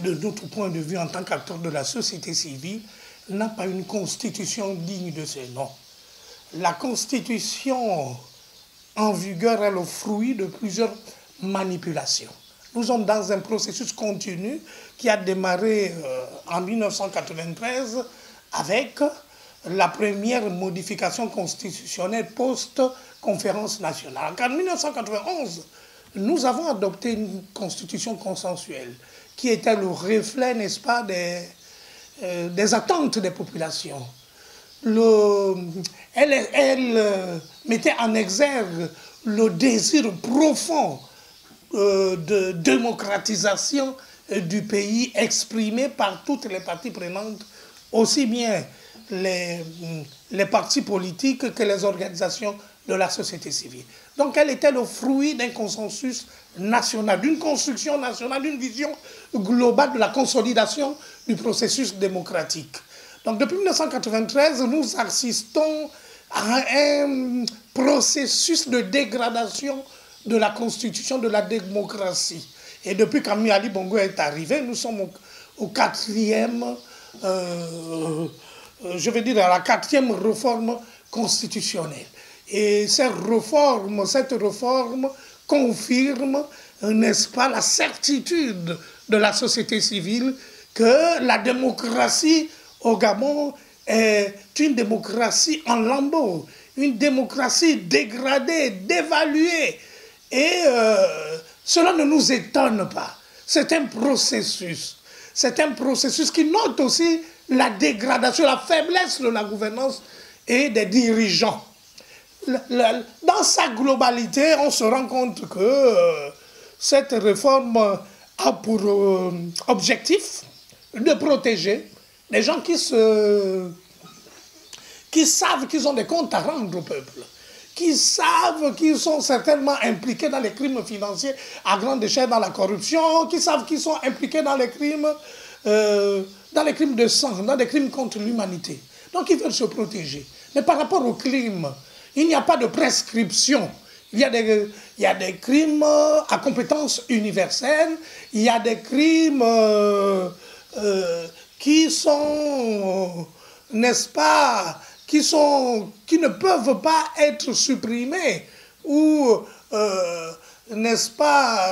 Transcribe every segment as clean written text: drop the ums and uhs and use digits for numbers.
de notre point de vue en tant qu'acteur de la société civile, n'a pas une constitution digne de ce nom. La constitution en vigueur est le fruit de plusieurs manipulations. Nous sommes dans un processus continu qui a démarré en 1993 avec la première modification constitutionnelle post-conférence nationale. En 1991, nous avons adopté une constitution consensuelle qui était le reflet, n'est-ce pas, des attentes des populations. Elle mettait en exergue le désir profond de démocratisation du pays exprimé par toutes les parties prenantes, aussi bien les partis politiques que les organisations de la société civile. Donc elle était le fruit d'un consensus national, d'une construction nationale, d'une vision globale de la consolidation du processus démocratique. Donc depuis 1993, nous assistons à un processus de dégradation de la constitution de la démocratie. Et depuis qu'Ami Ali Bongo est arrivé, nous sommes au quatrième, je vais dire à la quatrième réforme constitutionnelle. Et cette réforme confirme, n'est-ce pas, la certitude de la société civile que la démocratie au Gabon est une démocratie en lambeaux, une démocratie dégradée, dévaluée. Et cela ne nous étonne pas. C'est un processus. C'est un processus qui note aussi la dégradation, la faiblesse de la gouvernance et des dirigeants. Dans sa globalité, on se rend compte que cette réforme a pour objectif de protéger les gens qui savent qu'ils ont des comptes à rendre au peuple, qui savent qu'ils sont certainement impliqués dans les crimes financiers à grande échelle, dans la corruption, qui savent qu'ils sont impliqués dans les crimes de sang, dans des crimes contre l'humanité. Donc ils veulent se protéger. Mais par rapport aux crimes, il n'y a pas de prescription. Il y a des crimes à compétence universelle, il y a des crimes qui sont, n'est-ce pas, qui ne peuvent pas être supprimés ou, n'est-ce pas,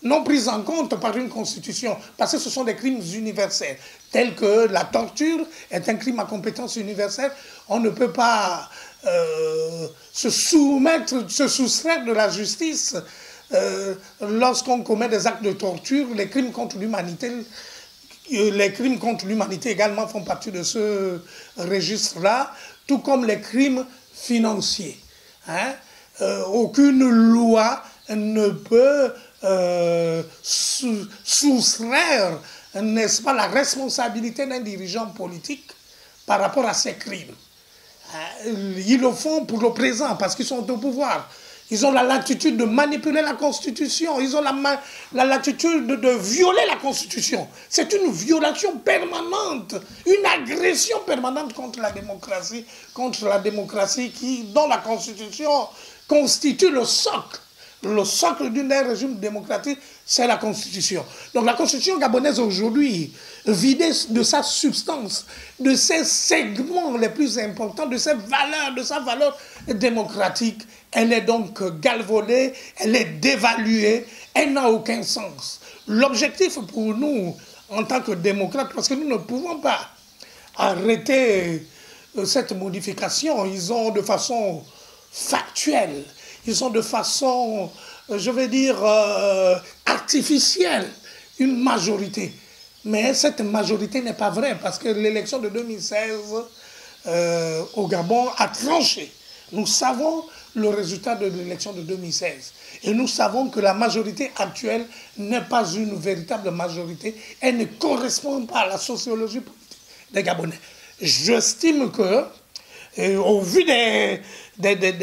non pris en compte par une constitution, parce que ce sont des crimes universels, tels que la torture est un crime à compétence universelle. On ne peut pas se soustraire de la justice lorsqu'on commet des actes de torture. Les crimes contre l'humanité également font partie de ce registre-là, tout comme les crimes financiers. Hein? Aucune loi ne peut soustraire, n'est-ce pas, la responsabilité d'un dirigeant politique par rapport à ces crimes. Ils le font pour le présent parce qu'ils sont au pouvoir. Ils ont la latitude de manipuler la Constitution. Ils ont la latitude de violer la Constitution. C'est une violation permanente, une agression permanente contre la démocratie dont la Constitution constitue le socle. Le socle d'un régime démocratique, c'est la Constitution. Donc la Constitution gabonaise aujourd'hui, vidée de sa substance, de ses segments les plus importants, de sa valeur démocratique, elle est donc galvaudée, elle est dévaluée, elle n'a aucun sens. L'objectif pour nous, en tant que démocrates, parce que nous ne pouvons pas arrêter cette modification, ils ont de façon factuelle, ils ont de façon, je vais dire, artificielle, une majorité. Mais cette majorité n'est pas vraie, parce que l'élection de 2016 au Gabon a tranché. Nous savons le résultat de l'élection de 2016. Et nous savons que la majorité actuelle n'est pas une véritable majorité. Elle ne correspond pas à la sociologie politique des Gabonais. J'estime que, au vu des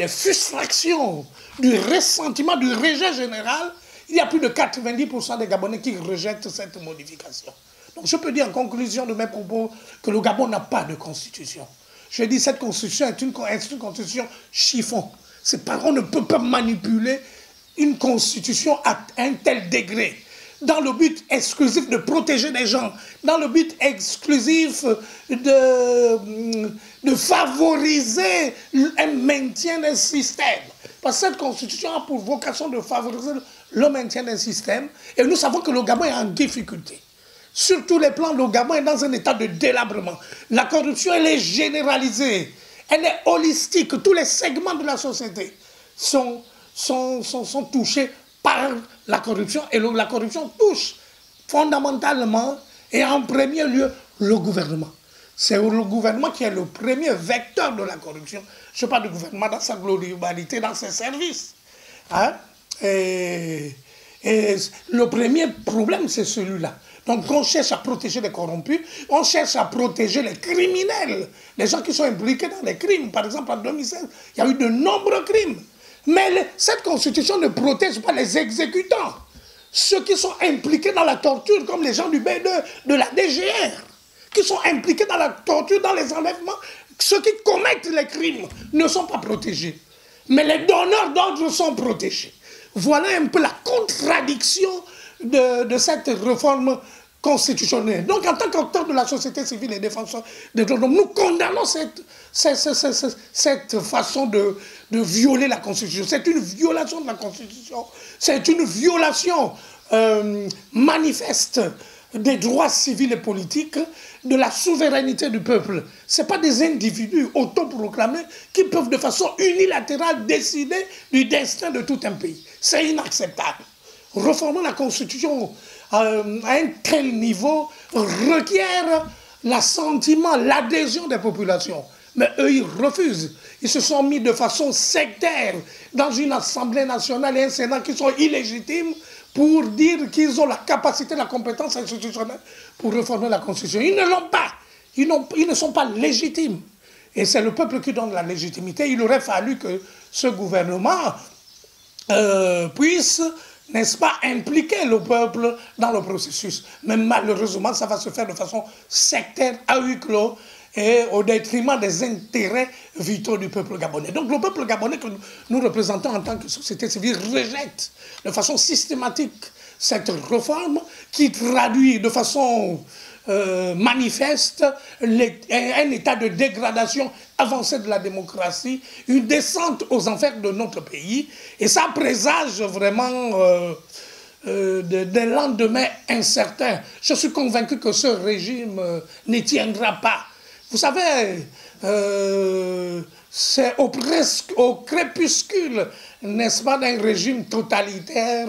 frustrations, du ressentiment, du rejet général, il y a plus de 90% des Gabonais qui rejettent cette modification. Donc je peux dire en conclusion de mes propos que le Gabon n'a pas de constitution. Je dis que cette constitution est une constitution chiffon. On ne peut pas manipuler une constitution à un tel degré. dans le but exclusif de protéger les gens, dans le but exclusif de favoriser un maintien d'un système. Parce que cette constitution a pour vocation de favoriser le maintien d'un système. Et nous savons que le Gabon est en difficulté. Sur tous les plans, le Gabon est dans un état de délabrement. La corruption, elle est généralisée. Elle est holistique. Tous les segments de la société sont touchés par la corruption. Et la corruption touche fondamentalement et en premier lieu le gouvernement. C'est le gouvernement qui est le premier vecteur de la corruption. Je parle du gouvernement dans sa globalité, dans ses services. Hein? Et le premier problème, c'est celui-là. Donc on cherche à protéger les corrompus, on cherche à protéger les criminels, les gens qui sont impliqués dans les crimes. Par exemple, en 2016, il y a eu de nombreux crimes. Mais cette constitution ne protège pas les exécutants. Ceux qui sont impliqués dans la torture, comme les gens du B2, de la DGR, qui sont impliqués dans la torture, dans les enlèvements, ceux qui commettent les crimes ne sont pas protégés. Mais les donneurs d'ordre sont protégés. Voilà un peu la contradiction de cette réforme constitutionnelle. Donc, en tant qu'acteur de la société civile et défenseur des droits de l'homme, nous condamnons cette façon de violer la Constitution. C'est une violation de la Constitution. C'est une violation manifeste des droits civils et politiques, de la souveraineté du peuple. Ce ne sont pas des individus autoproclamés qui peuvent de façon unilatérale décider du destin de tout un pays. C'est inacceptable. Reformer la Constitution à un tel niveau requiert l'assentiment, l'adhésion des populations. Mais eux, ils refusent. Ils se sont mis de façon sectaire dans une Assemblée nationale et un Sénat qui sont illégitimes pour dire qu'ils ont la capacité, la compétence institutionnelle pour réformer la Constitution. Ils ne l'ont pas. Ils ne sont pas légitimes. Et c'est le peuple qui donne la légitimité. Il aurait fallu que ce gouvernement puisse, n'est-ce pas, impliquer le peuple dans le processus. Mais malheureusement, ça va se faire de façon sectaire, à huis clos, et au détriment des intérêts vitaux du peuple gabonais. Donc le peuple gabonais que nous représentons en tant que société civile rejette de façon systématique cette réforme qui traduit de façon manifeste un état de dégradation avancée de la démocratie, une descente aux enfers de notre pays. Et ça présage vraiment des lendemains incertains. Je suis convaincu que ce régime n'y tiendra pas. Vous savez, c'est au crépuscule, n'est-ce pas, d'un régime totalitaire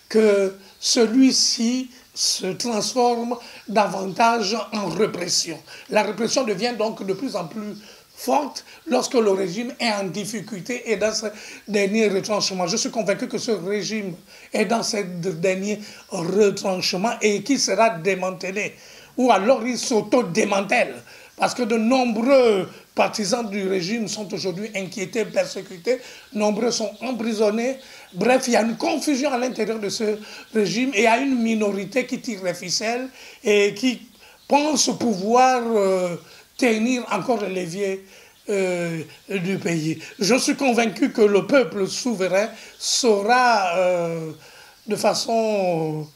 que celui-ci se transforme davantage en répression. La répression devient donc de plus en plus forte lorsque le régime est en difficulté et dans ce dernier retranchement. Je suis convaincu que ce régime est dans ce dernier retranchement et qu'il sera démantelé. Ou alors il s'auto-démantèle. Parce que de nombreux partisans du régime sont aujourd'hui inquiétés, persécutés, nombreux sont emprisonnés. Bref, il y a une confusion à l'intérieur de ce régime et il y a une minorité qui tire les ficelles et qui pense pouvoir tenir encore le levier du pays. Je suis convaincu que le peuple souverain saura de façon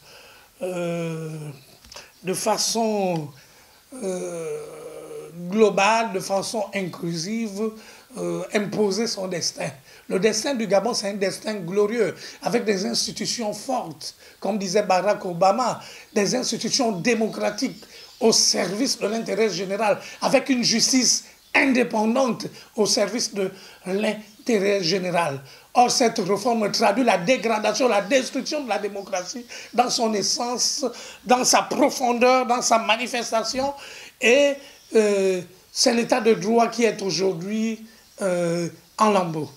globale, de façon inclusive, imposer son destin. Le destin du Gabon, c'est un destin glorieux, avec des institutions fortes, comme disait Barack Obama, des institutions démocratiques au service de l'intérêt général, avec une justice indépendante au service de l'intérêt général. Or, cette réforme traduit la dégradation, la destruction de la démocratie dans son essence, dans sa profondeur, dans sa manifestation, et c'est l'état de droit qui est aujourd'hui en lambeaux.